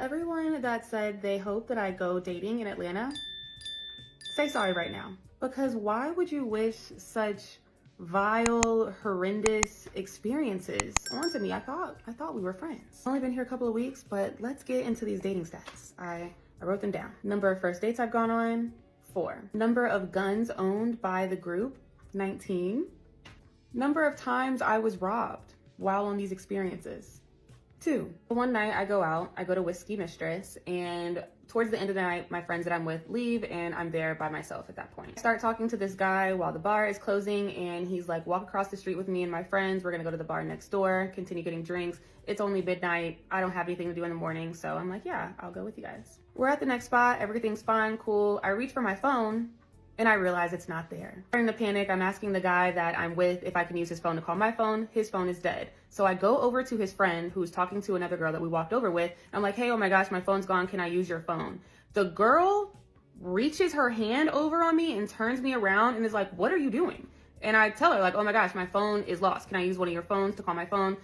everyone that said they hope that I go dating in Atlanta, say sorry right now. Because why would you wish such vile, horrendous experiences onto me? I thought we were friends. I've only been here a couple of weeks, but let's get into these dating stats. I wrote them down. Number of first dates I've gone on, 4. Number of guns owned by the group, 19. Number of times I was robbed while on these experiences, 2. One night I go to Whiskey Mistress, and towards the end of the night, my friends that I'm with leave, and I'm there by myself at that point. I start talking to this guy while the bar is closing, and he's like, walk across the street with me and my friends. We're gonna go to the bar next door, continue getting drinks. It's only midnight. I don't have anything to do in the morning, so I'm like, yeah, I'll go with you guys. We're at the next spot. Everything's fine, cool. I reach for my phone, and I realize it's not there. Starting to panic, I'm asking the guy that I'm with if I can use his phone to call my phone. His phone is dead. So I go over to his friend who's talking to another girl that we walked over with. I'm like, hey, oh my gosh, my phone's gone. Can I use your phone? The girl reaches her hand over on me and turns me around and is like, what are you doing? And I tell her like, oh my gosh, my phone is lost. Can I use one of your phones to call my phone?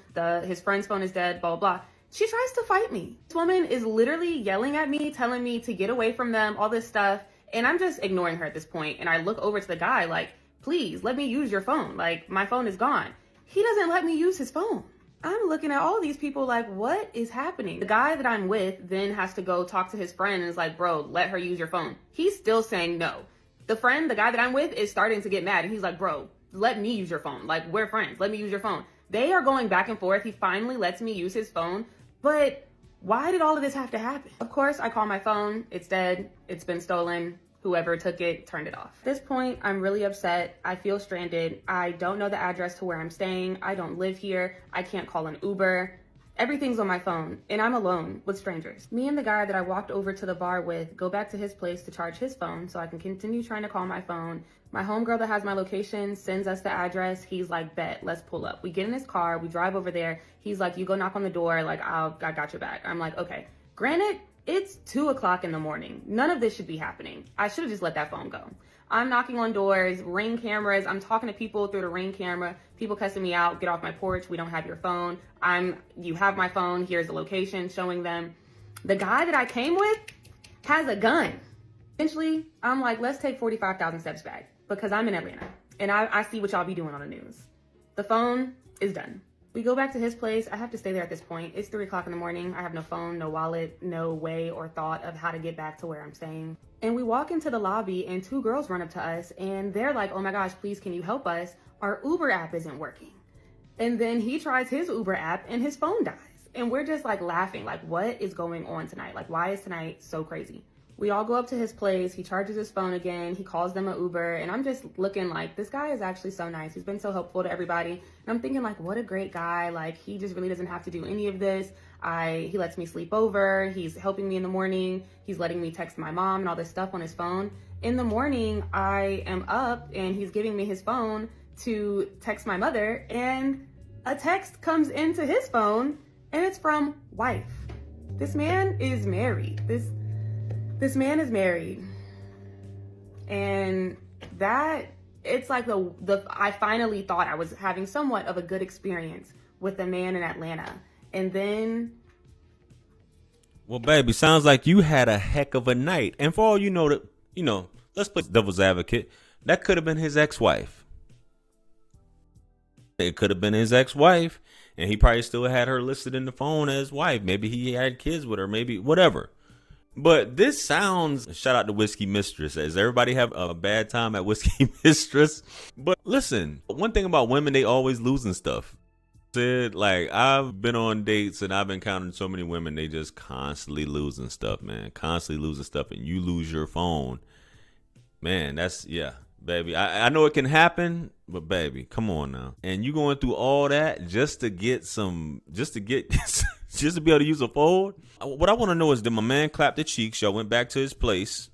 His friend's phone is dead, blah, blah, blah. She tries to fight me. This woman is literally yelling at me, telling me to get away from them, all this stuff. And I'm just ignoring her at this point. And I look over to the guy like, please let me use your phone. Like, my phone is gone. He doesn't let me use his phone. I'm looking at all these people like, what is happening? The guy that I'm with then has to go talk to his friend and is like, bro, let her use your phone. He's still saying no. The guy that I'm with is starting to get mad. And he's like, bro, let me use your phone. Like, we're friends. Let me use your phone. They are going back and forth. He finally lets me use his phone. But why did all of this have to happen? Of course, I call my phone. It's dead. It's been stolen. Whoever took it turned it off. At this point, I'm really upset. I feel stranded. I don't know the address to where I'm staying. I don't live here. I can't call an Uber. Everything's on my phone, and I'm alone with strangers. Me and the guy that I walked over to the bar with go back to his place to charge his phone so I can continue trying to call my phone. My homegirl that has my location sends us the address. He's like, bet, let's pull up. We get in his car, we drive over there. He's like, you go knock on the door, like, I got your back. I'm like, okay. Granted, it's 2 o'clock in the morning. None of this should be happening. I should have just let that phone go. I'm knocking on doors, Ring cameras. I'm talking to people through the Ring camera. People cussing me out. Get off my porch. We don't have your phone. You have my phone. Here's the location, showing them. The guy that I came with has a gun. Eventually, I'm like, let's take 45,000 steps back because I'm in Atlanta and I see what y'all be doing on the news. The phone is done. We go back to his place. I have to stay there at this point. It's 3 o'clock in the morning. I have no phone, no wallet, no way or thought of how to get back to where I'm staying. And we walk into the lobby and 2 girls run up to us and they're like, oh my gosh, please, can you help us? Our Uber app isn't working. And then he tries his Uber app and his phone dies. And we're just like laughing, like, what is going on tonight? Like, why is tonight so crazy? We all go up to his place. He charges his phone again. He calls them an Uber. And I'm just looking like, this guy is actually so nice. He's been so helpful to everybody. And I'm thinking like, what a great guy. Like, he just really doesn't have to do any of this. He lets me sleep over. He's helping me in the morning. He's letting me text my mom and all this stuff on his phone. In the morning, I am up and he's giving me his phone to text my mother. And a text comes into his phone and it's from wife. This man is married. This man is married. And that, it's like I finally thought I was having somewhat of a good experience with a man in Atlanta. And then, well, baby, sounds like you had a heck of a night. And for all you know, let's play devil's advocate. That could have been his ex-wife. It could have been his ex-wife, and he probably still had her listed in the phone as wife. Maybe he had kids with her, maybe whatever. But this sounds, shout out to Whiskey Mistress. Does everybody have a bad time at Whiskey Mistress? But listen, one thing about women, they always losing stuff. Said, like, I've been on dates and I've encountered so many women, they just constantly losing stuff, man. Constantly losing stuff, and you lose your phone. Man, that's, yeah, baby. I know it can happen, but baby, come on now. And you going through all that just to be able to use a phone? What I want to know is, did my man clap the cheeks? Y'all went back to his place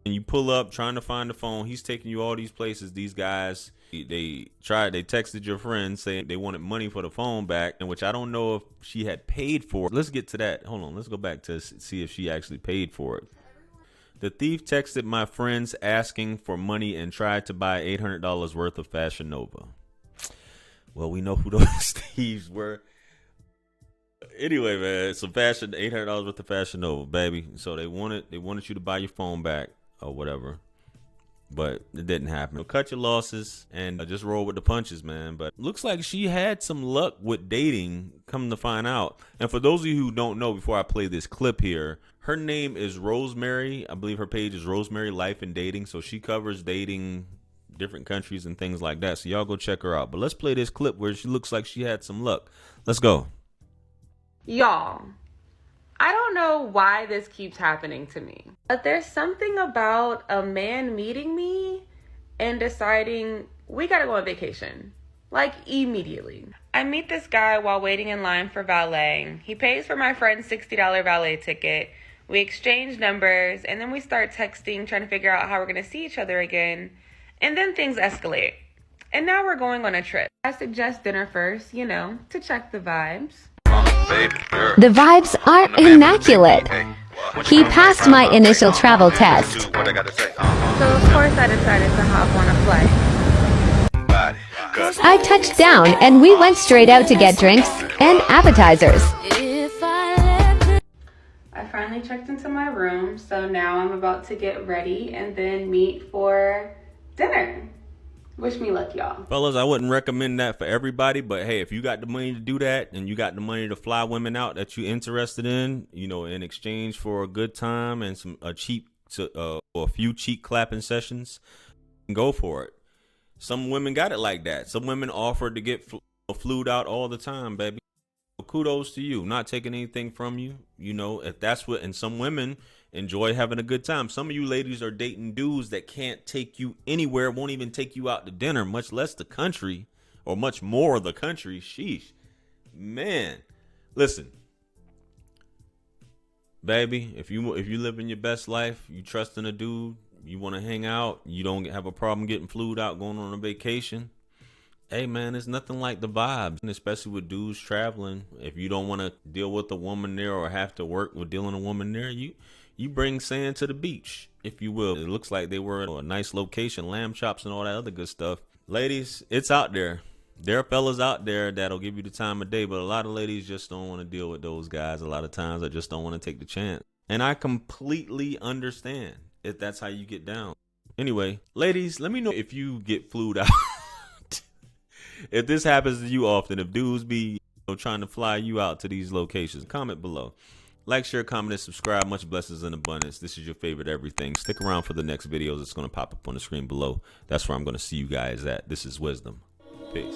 and you pull up trying to find the phone. He's taking you all these places. These guys, they texted your friend saying they wanted money for the phone back, and which I don't know if she had paid for. Let's get to that. Hold on. Let's go back to see if she actually paid for it. The thief texted my friends asking for money and tried to buy $800 worth of Fashion Nova. Well, we know who those thieves were. Anyway, man, some fashion, $800 worth of Fashion Nova, baby. So they wanted you to buy your phone back or whatever, but it didn't happen. So cut your losses and just roll with the punches, man. But looks like she had some luck with dating, come to find out. And for those of you who don't know, before I play this clip here, her name is Rosemary. I believe her page is Rosemary Life and Dating. So she covers dating, different countries and things like that. So y'all go check her out. But let's play this clip where she looks like she had some luck. Let's go. Y'all, I don't know why this keeps happening to me, but there's something about a man meeting me and deciding we gotta go on vacation, like immediately. I meet this guy while waiting in line for valet. He pays for my friend's $60 valet ticket. We exchange numbers, and then we start texting, trying to figure out how we're gonna see each other again. And then things escalate. And now we're going on a trip. I suggest dinner first, to check the vibes. The vibes are immaculate. He passed my initial travel test. So of course I decided to hop on a flight. I touched down and we went straight out to get drinks and appetizers. I finally checked into my room, so now I'm about to get ready and then meet for dinner. Wish me luck, y'all. Fellas, I wouldn't recommend that for everybody, but hey, if you got the money to do that and you got the money to fly women out that you're interested in, in exchange for a good time and a few cheek clapping sessions, go for it. Some women got it like that. Some women offered to get flued out all the time, baby. Kudos to you, not taking anything from you. If that's what, and some women enjoy having a good time. Some of you ladies are dating dudes that can't take you anywhere, won't even take you out to dinner, much less the country, or much more the country. Sheesh, man. Listen, baby, if you live in your best life, you trust in a dude, you want to hang out, you don't have a problem getting flued out, going on a vacation. Hey man, it's nothing like the vibes, and especially with dudes traveling. If you don't want to deal with a woman there or have to work with dealing with a woman there, you bring sand to the beach, if you will. It looks like they were in a nice location, lamb chops and all that other good stuff. Ladies, it's out there. There are fellas out there that'll give you the time of day, but a lot of ladies just don't want to deal with those guys. A lot of times I just don't want to take the chance. And I completely understand if that's how you get down. Anyway, ladies, let me know if you get flued out. If this happens to you often, if dudes be trying to fly you out to these locations, comment below. Like, share, comment, and subscribe. Much blessings and abundance. This is your favorite everything. Stick around for the next videos. It's going to pop up on the screen below. That's where I'm going to see you guys at. This is Wisdom. Peace.